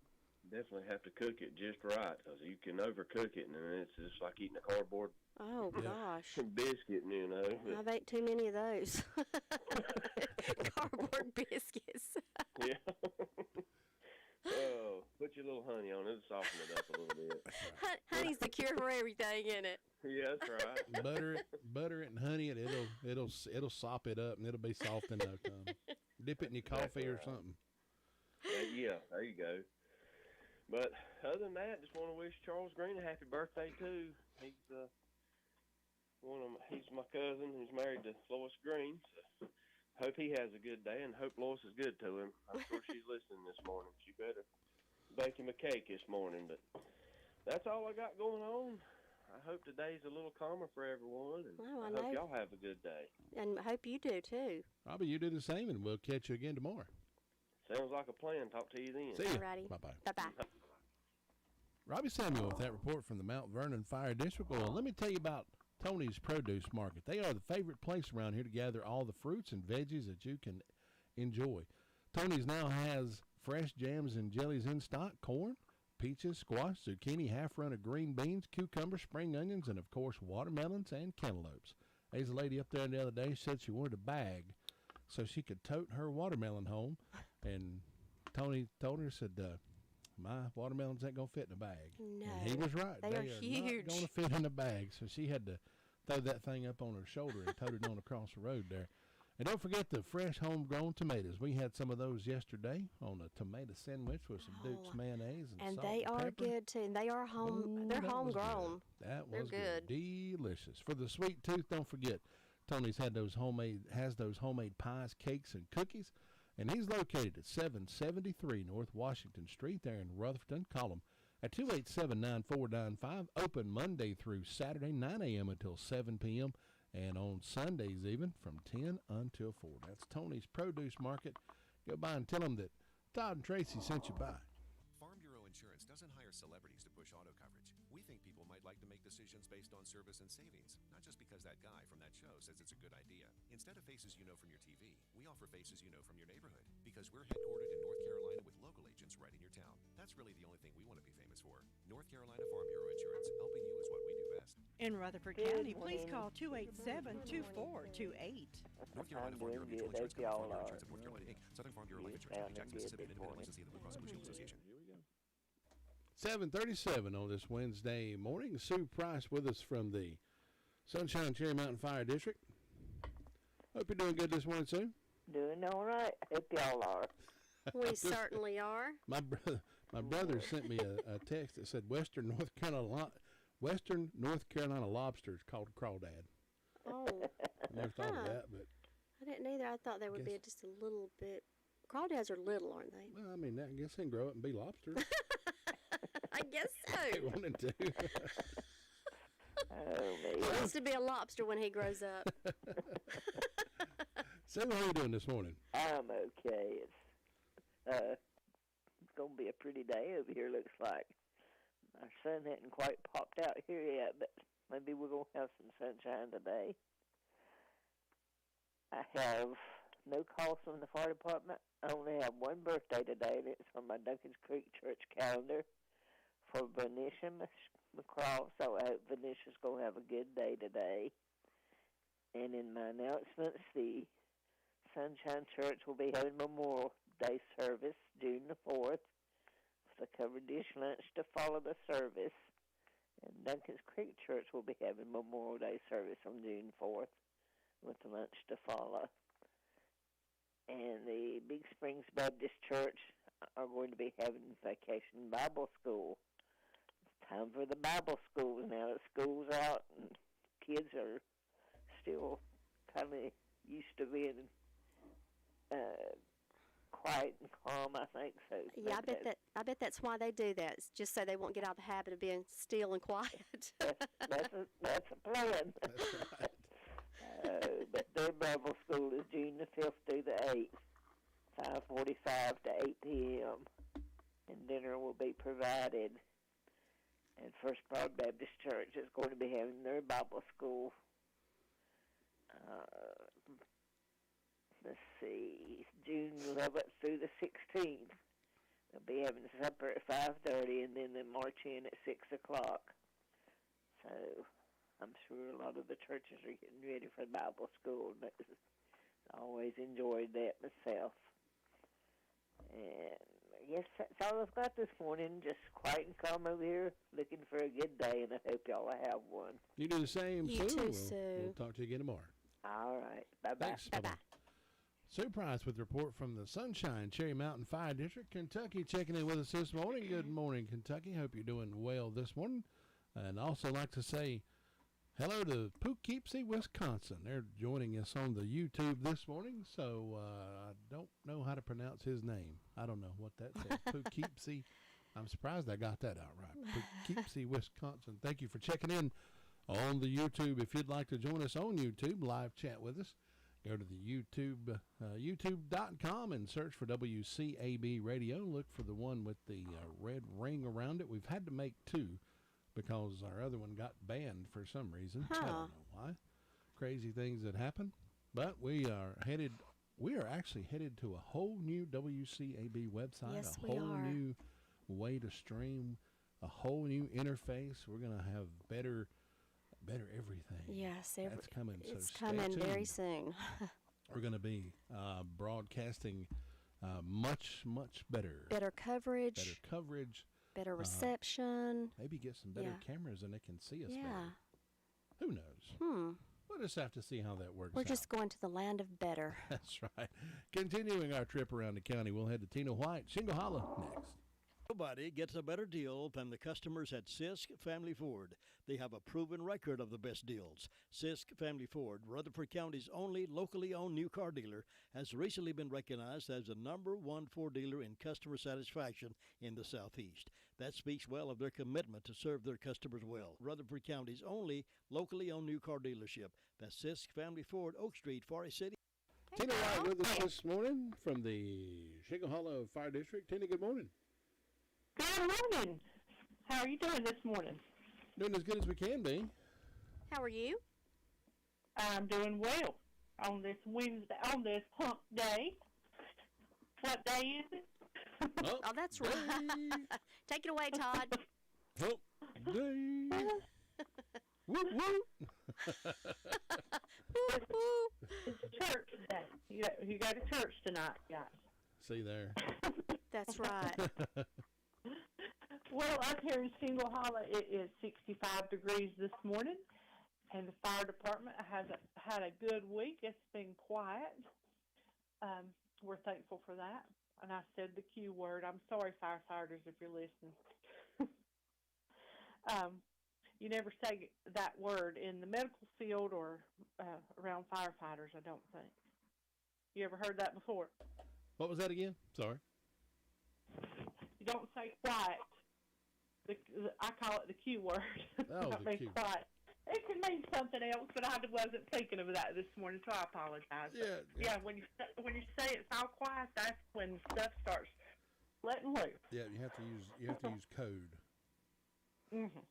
Definitely have to cook it just right, because you can overcook it, and then it's just like eating a cardboard gosh biscuit, I've ate too many of those cardboard biscuits. Yeah. Oh, put your little honey on it, it'll soften it up a little bit. Honey's the cure for everything, isn't it? Yeah, that's right. butter it and honey it. It'll sop it up, and it'll be soft in no time. Dip it in your coffee or something. Yeah, there you go. But other than that, just want to wish Charles Green a happy birthday too. He's my cousin. He's married to Lois Green. So hope he has a good day, and hope Lois is good to him. I'm sure she's listening this morning. She better bake him a cake this morning. But that's all I got going on. I hope today's a little calmer for everyone, and Oh, I hope y'all have a good day. And I hope you do too. Robbie, you do the same, and we'll catch you again tomorrow. Sounds like a plan. Talk to you then. See you. Alrighty. Bye-bye. Bye-bye. Robbie Samuel with that report from the Mount Vernon Fire District. Well, let me tell you about Tony's Produce Market. They are the favorite place around here to gather all the fruits and veggies that you can enjoy. Tony's now has fresh jams and jellies in stock, corn, peaches, squash, zucchini, half run of green beans, cucumbers, spring onions, and, of course, watermelons and cantaloupes. There's a lady up there the other day said she wanted a bag so she could tote her watermelon home. And Tony told her, said, my watermelons ain't going to fit in a bag. No. And he was right. They are huge. Not going to fit in a bag. So she had to throw that thing up on her shoulder and tote it on across the road there. And don't forget the fresh homegrown tomatoes. We had some of those yesterday on a tomato sandwich with some Duke's mayonnaise and salt they and are pepper. good too. And they are they're that was homegrown. good. That They're was good. Delicious. For the sweet tooth, don't forget, Tony's has those homemade pies, cakes, and cookies. And he's located at 773 North Washington Street there in Rutherford. Call him at 287-9495. Open Monday through Saturday, 9 a.m. until 7 p.m. And on Sundays even from 10 until 4. That's Tony's Produce Market. Go by and tell them that Todd and Tracy sent you by. Farm Bureau Insurance doesn't hire celebrities to push auto coverage. We think people might like to make decisions based on service and savings, not just because that guy from that show says it's a good idea. Instead of faces you know from your TV, we offer faces you know from your neighborhood, because we're headquartered in North Carolina with local agents right in your town. That's really the only thing we want to be famous for. North Carolina Farm Bureau Insurance, helping you is what we do best. In Rutherford County, please call 287-2428. North Carolina Farm Bureau Mutual Insurance Company, Farm Bureau Insurance of North Carolina, Inc., Southern Farm Bureau Life Insurance Company, Jackson, Mississippi, independent licensee of the Blue Cross and Blue Shield Association. 7:37 on this Wednesday morning. Sue Price with us from the Sunshine Cherry Mountain Fire District. Hope you're doing good this morning, Sue. Doing all right. Hope y'all are. We certainly are. My brother sent me a text that said Western North Carolina lobster is called crawdad. Oh. I never thought of that, but I didn't either. I thought they would be just a little bit. Crawdads are little, aren't they? Well, I mean, I guess they can grow up and be lobsters. I guess so. They wanted to. He wants to be a lobster when he grows up. So, how are you doing this morning? I'm okay. It's going to be a pretty day over here, looks like. Our sun hadn't quite popped out here yet, but maybe we're going to have some sunshine today. I have no calls from the fire department. I only have one birthday today, and it's on my Duncans Creek Church calendar for Venetia McCraw, so I hope Venetia's going to have a good day today. And in my announcements, the Sunshine Church will be having Memorial Day service June the 4th with a covered dish lunch to follow the service. And Duncans Creek Church will be having Memorial Day service on June 4th with the lunch to follow. And the Big Springs Baptist Church are going to be having Vacation Bible School. It's time for the Bible schools now that school's out and kids are still kind of used to being quiet and calm, I think so. Yeah, I bet that's why they do that. It's just so they won't get out of the habit of being still and quiet. That's a plan. That's right. But their Bible school is June the 5th through the 8th, 5:45 to 8 p.m. And dinner will be provided. And First Broad Baptist Church is going to be having their Bible school. Let's see, June 11th through the 16th. They'll be having supper at 5:30, and then they march in at 6 o'clock. So I'm sure a lot of the churches are getting ready for Bible school. I always enjoyed that myself. And I guess that's all I've got this morning. Just quiet and calm over here, looking for a good day, and I hope y'all have one. You do the same, You Sue. too, We'll Sue. talk to you again tomorrow. All right. Bye-bye. Thanks. Bye-bye. Sue Price with a report from the Sunshine Cherry Mountain Fire District, Kentucky, checking in with us this morning. Good morning, Kentucky. Hope you're doing well this morning. And also like to say hello to Poughkeepsie, Wisconsin. They're joining us on the YouTube this morning, so I don't know how to pronounce his name. I don't know what that says. Poughkeepsie. I'm surprised I got that out right. Poughkeepsie, Wisconsin. Thank you for checking in on the YouTube. If you'd like to join us on YouTube, live chat with us, go to the YouTube, youtube.com and search for WCAB Radio. Look for the one with the red ring around it. We've had to make two because our other one got banned for some reason. I don't know why. Crazy things that happen. But we are actually headed to a whole new WCAB website, Yes, a whole new way to stream, a whole new interface. We're going to have better everything. Yes, that's coming. It's so coming stay very tuned. soon. We're going to be broadcasting much better. Better coverage. Better coverage. Better reception. Maybe get some better cameras and they can see us better. Who knows? We'll just have to see how that works We're out. just going to the land of better. That's right. Continuing our trip around the county, we'll head to Tina White, Shingle Hollow, next. Nobody gets a better deal than the customers at Sisk Family Ford. They have a proven record of the best deals. Sisk Family Ford, Rutherford County's only locally owned new car dealer, has recently been recognized as the #1 Ford dealer in customer satisfaction in the Southeast. That speaks well of their commitment to serve their customers well. Rutherford County's only locally owned new car dealership. That's Sisk Family Ford, Oak Street, Forest City. Tina White with us this morning from the Shingle Hollow Fire District. Tina, good morning. Good morning. How are you doing this morning? Doing as good as we can be. How are you? I'm doing well on this Wednesday, on this hump day. What day is it? Oh, that's right. Take it away, Todd. Hump day. Whoop, whoop. It's church day. You go to church tonight, guys. See there. That's right. Well, up here in Shingle Hollow, it is 65 degrees this morning, and the fire department has had a good week. It's been quiet. We're thankful for that. And I said the Q word. I'm sorry, firefighters, if you're listening. You never say that word in the medical field or around firefighters, I don't think. You ever heard that before? What was that again? Sorry. You don't say quiet. I call it the Q word. Oh, that the means Q. quiet. It could mean something else, but I wasn't thinking of that this morning, so I apologize. Yeah. When you say it's all quiet, that's when stuff starts letting loose. Yeah, you have to use code. Mhm.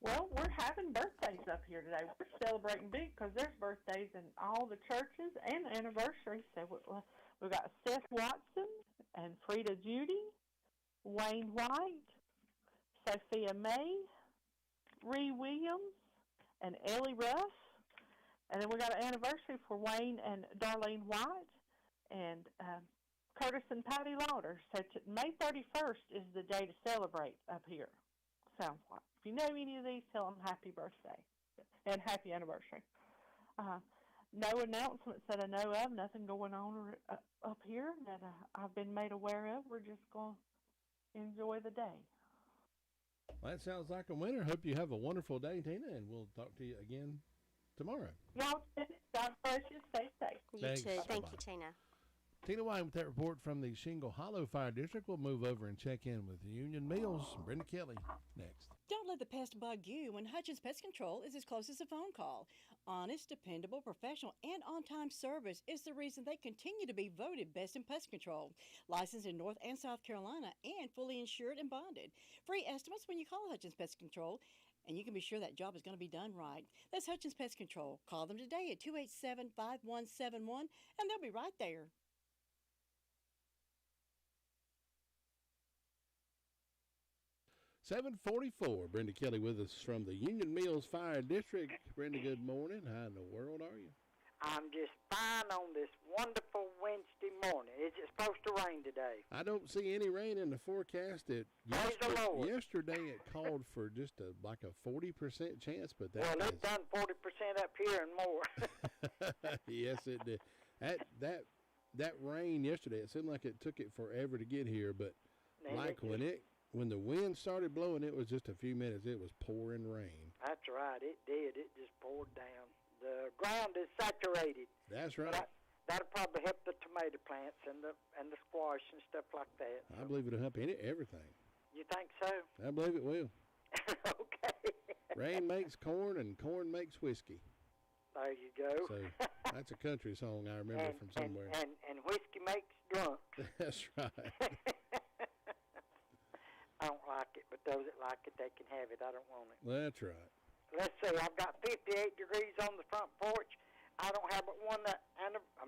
Well, we're having birthdays up here today. We're celebrating big because there's birthdays in all the churches and anniversaries. So we've got Seth Watson and Frida Judy, Wayne White, Sophia May, Ree Williams, and Ellie Ruff. And then we got an anniversary for Wayne and Darlene White and Curtis and Patty Lauder. So May 31st is the day to celebrate up here. Sounds like. If you know any of these, tell them happy birthday and happy anniversary. No announcements that I know of, nothing going on up here that I've been made aware of. We're just going to enjoy the day. Well, that sounds like a winner. Hope you have a wonderful day, Tina, and we'll talk to you again tomorrow. Y'all, God bless you. Stay safe. You Thanks. too. Thank Bye-bye. you, Tina. Tina White with that report from the Shingle Hollow Fire District. We'll move over and check in with Union Mills. Brenda Kelly next. Don't let the pest bug you when Hutchins Pest Control is as close as a phone call. Honest, dependable, professional, and on-time service is the reason they continue to be voted best in pest control. Licensed in North and South Carolina and fully insured and bonded. Free estimates when you call Hutchins Pest Control, and you can be sure that job is going to be done right. That's Hutchins Pest Control. Call them today at 287-5171, and they'll be right there. 7:44. Brenda Kelly with us from the Union Mills Fire District. Brenda, good morning. How in the world are you? I'm just fine on this wonderful Wednesday morning. Is it supposed to rain today? I don't see any rain in the forecast. Praise the Lord. Yesterday it called for just like a 40% chance, but that Well, is, it's done 40% up here and more. yes, it did. That rain yesterday, it seemed like it took it forever to get here, but And like when the wind started blowing, it was just a few minutes. It was pouring rain. That's right. It did. It just poured down. The ground is saturated. That's right. That'll probably help the tomato plants and the squash and stuff like that. I believe it'll help everything. You think so? I believe it will. Okay. Rain makes corn, and corn makes whiskey. There you go. So that's a country song I remember from somewhere. And whiskey makes drunk. That's right. I don't like it, but those that like it, they can have it. I don't want it. That's right. Let's see. I've got 58 degrees on the front porch. I don't have but one.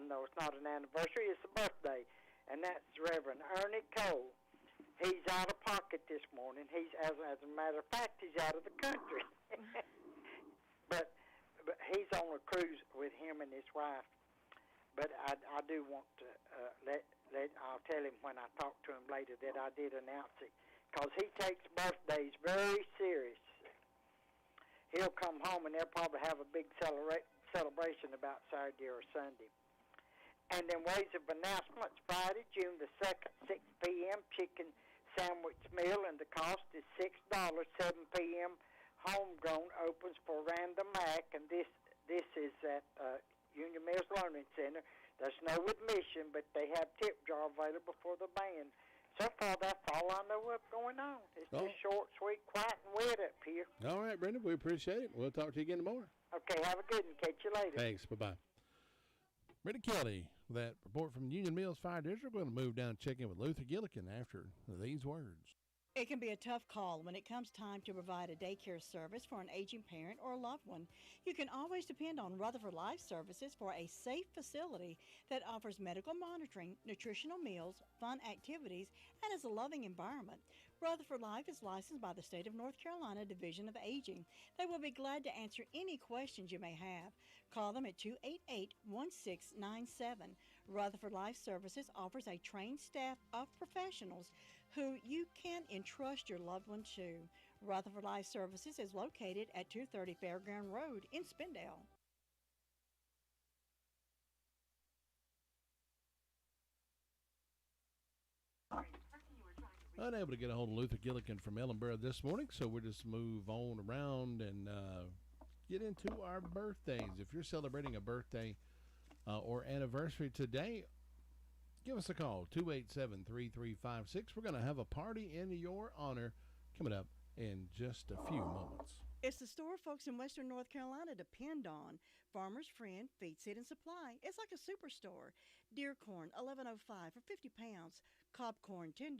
No, it's not an anniversary. It's a birthday, and that's Reverend Ernie Cole. He's out of pocket this morning. He's, as a matter of fact, he's out of the country. but he's on a cruise with him and his wife. But I do want to I'll tell him when I talk to him later that I did announce it, because he takes birthdays very serious. He'll come home and they'll probably have a big celebration about Saturday or Sunday. And then ways of announcements, Friday, June the 2nd, 6 p.m., chicken sandwich meal, and the cost is $6, 7 p.m. Homegrown opens for Random Act, and this is at Union Mills Learning Center. There's no admission, but they have tip jar available for the band. So far, that's all I know what's going on. It's just short, sweet, quiet, and wet up here. All right, Brenda, we appreciate it. We'll talk to you again tomorrow. Okay, have a good one. Catch you later. Thanks. Bye-bye. Brenda Kelly, that report from Union Mills Fire District. We're going to move down and check in with Luther Gillikin after these words. It can be a tough call when it comes time to provide a daycare service for an aging parent or a loved one. You can always depend on Rutherford Life Services for a safe facility that offers medical monitoring, nutritional meals, fun activities, and is a loving environment. Rutherford Life is licensed by the State of North Carolina Division of Aging. They will be glad to answer any questions you may have. Call them at 288-1697. Rutherford Life Services offers a trained staff of professionals who you can entrust your loved one to. Rutherford Life Services is located at 230 Fairground Road in Spindale. Unable to get a hold of Luther Gillikin from Ellenborough this morning, so we'll just move on around and get into our birthdays. If you're celebrating a birthday or anniversary today, give us a call, 287-3356. We're going to have a party in your honor coming up in just a few moments. It's the store folks in Western North Carolina depend on. Farmer's Friend Feed, Seed, and Supply. It's like a superstore. Deer corn, $11.05 for 50 pounds. Cob corn, $10.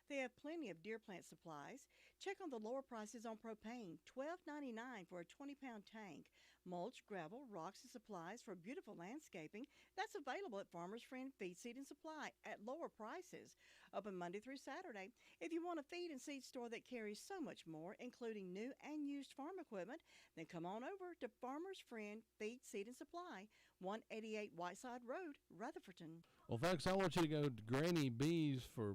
They have plenty of deer plant supplies. Check on the lower prices on propane, $12.99 for a 20-pound tank. Mulch, gravel, rocks, and supplies for beautiful landscaping. That's available at Farmer's Friend Feed, Seed, and Supply at lower prices. Open Monday through Saturday. If you want a feed and seed store that carries so much more, including new and used farm equipment, then come on over to Farmer's Friend Feed, Seed, and Supply, 188 Whiteside Road, Rutherfordton. Well, folks, I want you to go to Granny B's for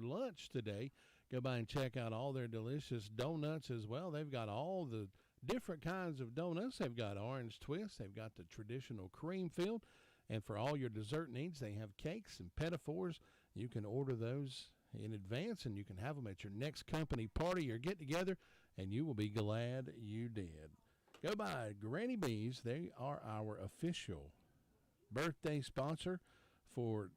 lunch today. Go by and check out all their delicious donuts as well. They've got all the different kinds of donuts. They've got orange twist. They've got the traditional cream filled. And for all your dessert needs, they have cakes and pettifours. You can order those in advance, and you can have them at your next company party or get-together, and you will be glad you did. Go by Granny B's. They are our official birthday sponsor for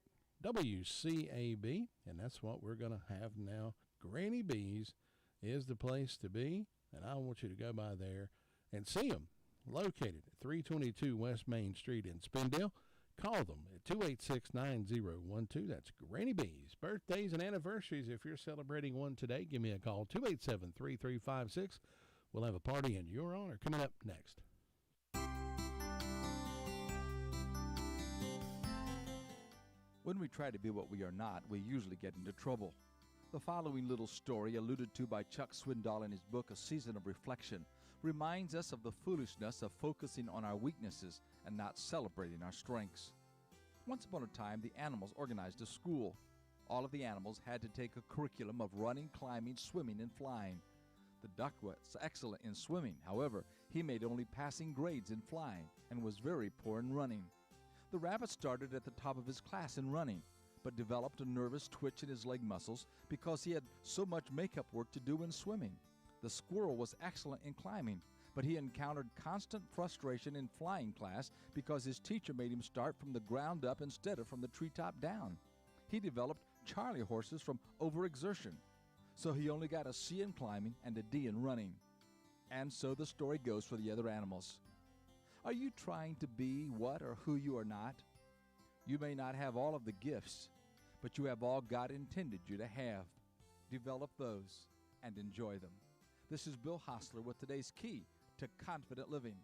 WCAB, and that's what we're going to have now. Granny B's is the place to be, and I want you to go by there and see them. Located at 322 West Main Street in Spindale. Call them at 286-9012. That's Granny B's. Birthdays and anniversaries, if you're celebrating one today, give me a call, 287-3356. We'll have a party in your honor coming up next. When we try to be what we are not, we usually get into trouble. The following little story, alluded to by Chuck Swindoll in his book, A Season of Reflection, reminds us of the foolishness of focusing on our weaknesses and not celebrating our strengths. Once upon a time, the animals organized a school. All of the animals had to take a curriculum of running, climbing, swimming, and flying. The duck was excellent in swimming. However, he made only passing grades in flying and was very poor in running. The rabbit started at the top of his class in running, but developed a nervous twitch in his leg muscles because he had so much makeup work to do in swimming. The squirrel was excellent in climbing, but he encountered constant frustration in flying class because his teacher made him start from the ground up instead of from the treetop down. He developed Charlie horses from overexertion, so he only got a C in climbing and a D in running. And so the story goes for the other animals. Are you trying to be what or who you are not? You may not have all of the gifts, but you have all God intended you to have. Develop those and enjoy them. This is Bill Hostler with today's key to confident living.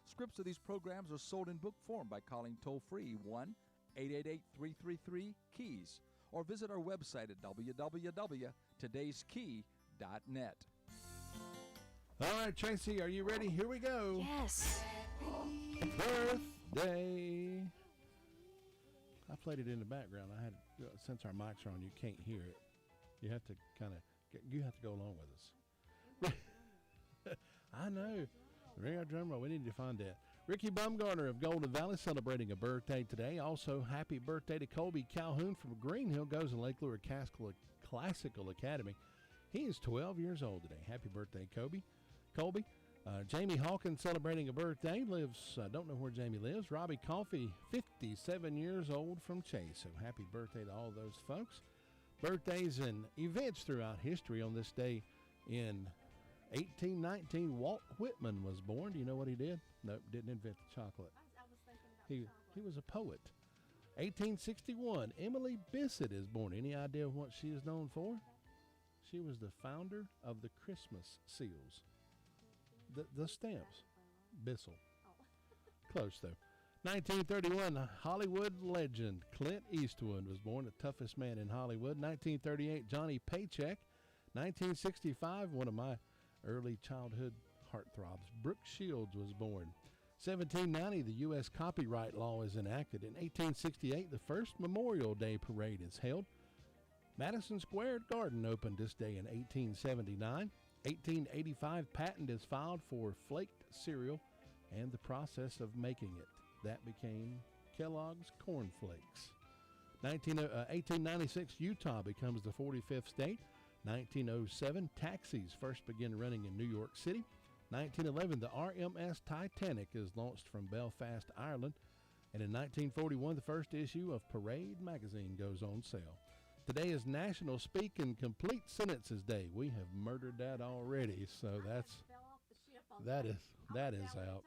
Scripts of these programs are sold in book form by calling toll-free 1-888-333-KEYS or visit our website at www.todayskey.net. All right, Tracy, are you ready? Here we go. Yes. Birthday. I played it in the background. I had, since our mics are on, you can't hear it. You have to you have to go along with us. I know. Ring our drum roll. We need to find that. Ricky Bumgarner of Golden Valley celebrating a birthday today. Also, happy birthday to Colby Calhoun from Green Hill, goes to Lake Lure Classical Academy. He is 12 years old today. Happy birthday, Colby. Jamie Hawkins celebrating a birthday. Lives, don't know where Jamie lives. Robbie Coffey, 57 years old from Chase. So happy birthday to all those folks. Birthdays and events throughout history. On this day in 1819, Walt Whitman was born. Do you know what he did? Nope, didn't invent the chocolate. He was a poet. 1861, Emily Bissett is born. Any idea what she is known for? She was the founder of the Christmas seals. The stamps. Bissell. Close, though. 1931, Hollywood legend Clint Eastwood was born, the toughest man in Hollywood. 1938, Johnny Paycheck. 1965, one of my early childhood heartthrobs, Brooke Shields was born. 1790, the U.S. copyright law is enacted. In 1868, the first Memorial Day parade is held. Madison Square Garden opened this day in 1879. 1885, patent is filed for flaked cereal and the process of making it. That became Kellogg's Corn Flakes. 1896, Utah becomes the 45th state. 1907, taxis first begin running in New York City. 1911, the RMS Titanic is launched from Belfast, Ireland. And in 1941, the first issue of Parade magazine goes on sale. Today is National Speak in Complete Sentences Day. We have murdered that already, so that is out.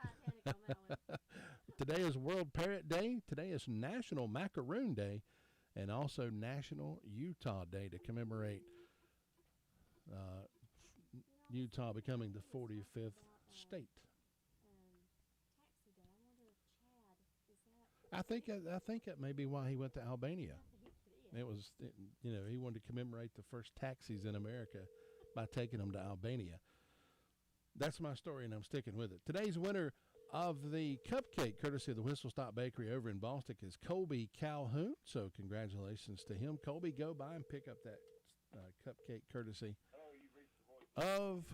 Today is World Parrot Day. Today is National Macaroon Day, and also National Utah Day to commemorate Utah becoming the 45th state. I think that may be why he went to Albania. It was, he wanted to commemorate the first taxis in America by taking them to Albania. That's my story, and I'm sticking with it. Today's winner of the cupcake, courtesy of the Whistle Stop Bakery over in Bostic, is Colby Calhoun. So congratulations to him. Colby, go by and pick up that cupcake courtesy of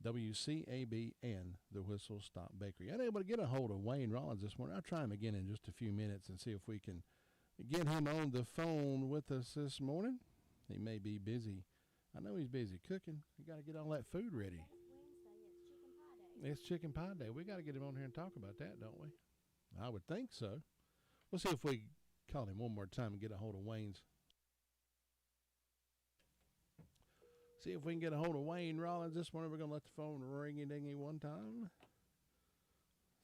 WCAB and the Whistle Stop Bakery. Unable to get a hold of Wayne Rollins this morning. I'll try him again in just a few minutes and see if we can get him on the phone with us this morning. He may be busy. I know he's busy cooking. We got to get all that food ready. It's Chicken Pie Day. We got to get him on here and talk about that, don't we? I would think so. We'll see if we call him one more time and get a hold of Wayne's. See if we can get a hold of Wayne Rollins this morning. We're going to let the phone ring-a-dingy one time.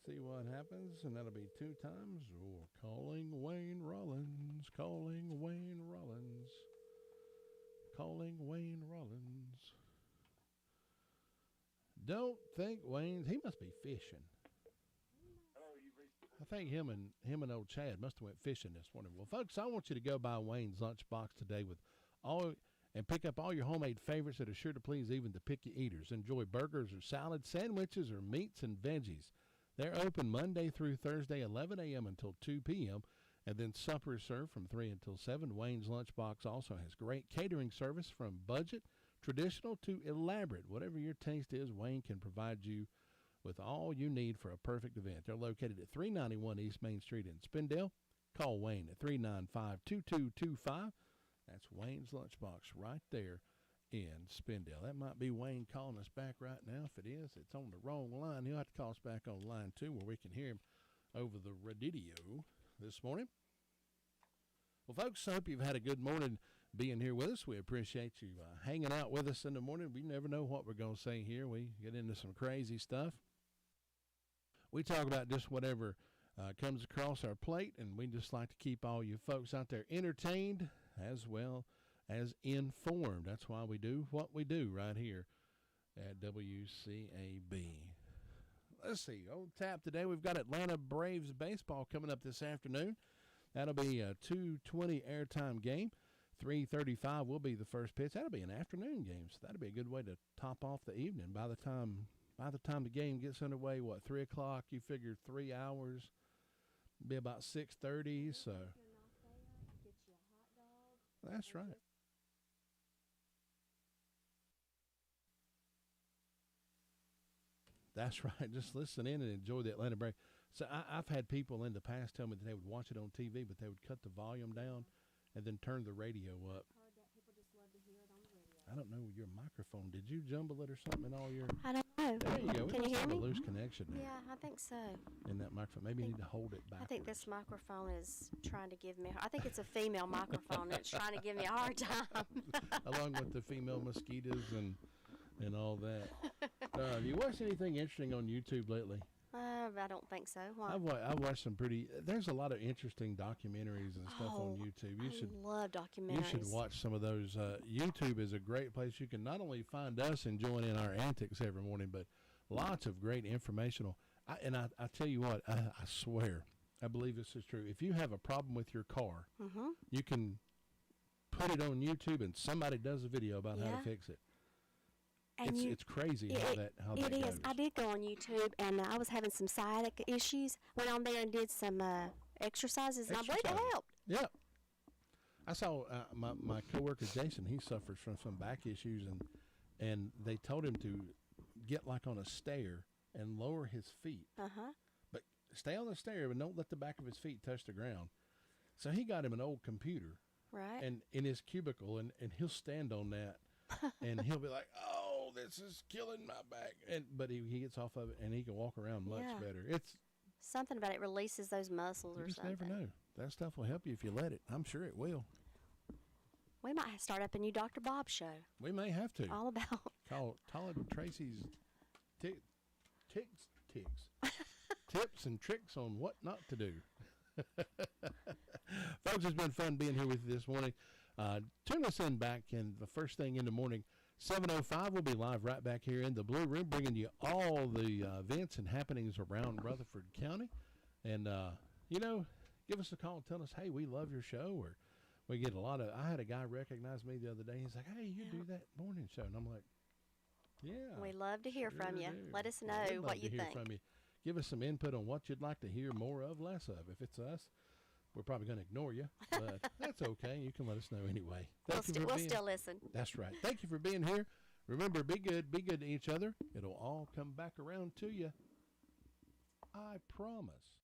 See what happens, and that'll be 2 times. Oh, calling Wayne Rollins, calling Wayne Rollins, calling Wayne Rollins. Don't think Wayne's, he must be fishing. I think him and old Chad must have went fishing this morning. Well, folks, I want you to go by Wayne's Lunchbox today and pick up all your homemade favorites that are sure to please even the picky eaters. Enjoy burgers or salads, sandwiches, or meats and veggies. They're open Monday through Thursday, 11 a.m. until 2 p.m., and then supper is served from 3 until 7. Wayne's Lunchbox also has great catering service from budget, traditional to elaborate. Whatever your taste is, Wayne can provide you with all you need for a perfect event. They're located at 391 East Main Street in Spindale. Call Wayne at 395-2225. That's Wayne's Lunchbox right there in Spindale. That might be Wayne calling us back right now. If it is, it's on the wrong line. He'll have to call us back on line 2 where we can hear him over the radio this morning. Well, folks, I hope you've had a good morning being here with us. We appreciate you hanging out with us in the morning. We never know what we're going to say here. We get into some crazy stuff. We talk about just whatever comes across our plate, and we just like to keep all you folks out there entertained as well as informed. That's why we do what we do right here at WCAB. Let's see. On tap today, we've got Atlanta Braves baseball coming up this afternoon. That'll be a 2:20 airtime game. 3:35 will be the first pitch. That'll be an afternoon game, so that'll be a good way to top off the evening. By the time the game gets underway, 3 o'clock? You figure 3 hours, be about 6:30. So that's right. That's right. Just listen in and enjoy the Atlanta Braves. So I've had people in the past tell me that they would watch it on TV, but they would cut the volume down and then turn the radio up. I don't know your microphone. Did you jumble it or something in all your? I don't know. There you go. Can you hear me? A loose connection there. Yeah, I think so. In that microphone, maybe you need to hold it back. I think this microphone is trying to give me. I think it's a female microphone that's trying to give me a hard time. Along with the female mosquitoes and all that. Have you watched anything interesting on YouTube lately? I don't think so. Why? I've watched some pretty. There's a lot of interesting documentaries and stuff on YouTube. I love documentaries. You should watch some of those. YouTube is a great place. You can not only find us and join in our antics every morning, but lots of great informational. I tell you what, I swear, I believe this is true. If you have a problem with your car, you can put it on YouTube and somebody does a video about how to fix it. And it's crazy how that is. goes. I did go on YouTube, and I was having some sciatic issues. Went on there and did some exercises, and I believe it helped. Yeah. I saw my coworker Jason. He suffers from some back issues, and they told him to get like on a stair and lower his feet. But stay on the stair, but don't let the back of his feet touch the ground. So he got him an old computer, right? And in his cubicle, and he'll stand on that, and he'll be like, "Oh, this is killing my back," but he gets off of it and he can walk around much better. It's something about it releases those muscles or something. You just never know. That stuff will help you if you let it. I'm sure it will. We might start up a new Dr. Bob show. We may have to. All about call Todd Tracy's tips and tricks on what not to do. Folks, it's been fun being here with you this morning. Tune us in back in the first thing in the morning. 7:05, we'll be live right back here in the Blue Room, bringing you all the events and happenings around Rutherford County. And, give us a call and tell us, hey, we love your show. Or we get a lot of, I had a guy recognize me the other day. He's like, hey, you do that morning show. And I'm like, yeah. We love to hear from you. Let us know what you think. From you. Give us some input on what you'd like to hear more of, less of. If it's us, we're probably going to ignore you, but that's okay. You can let us know anyway. We'll still listen. That's right. Thank you for being here. Remember, be good to each other. It'll all come back around to you. I promise.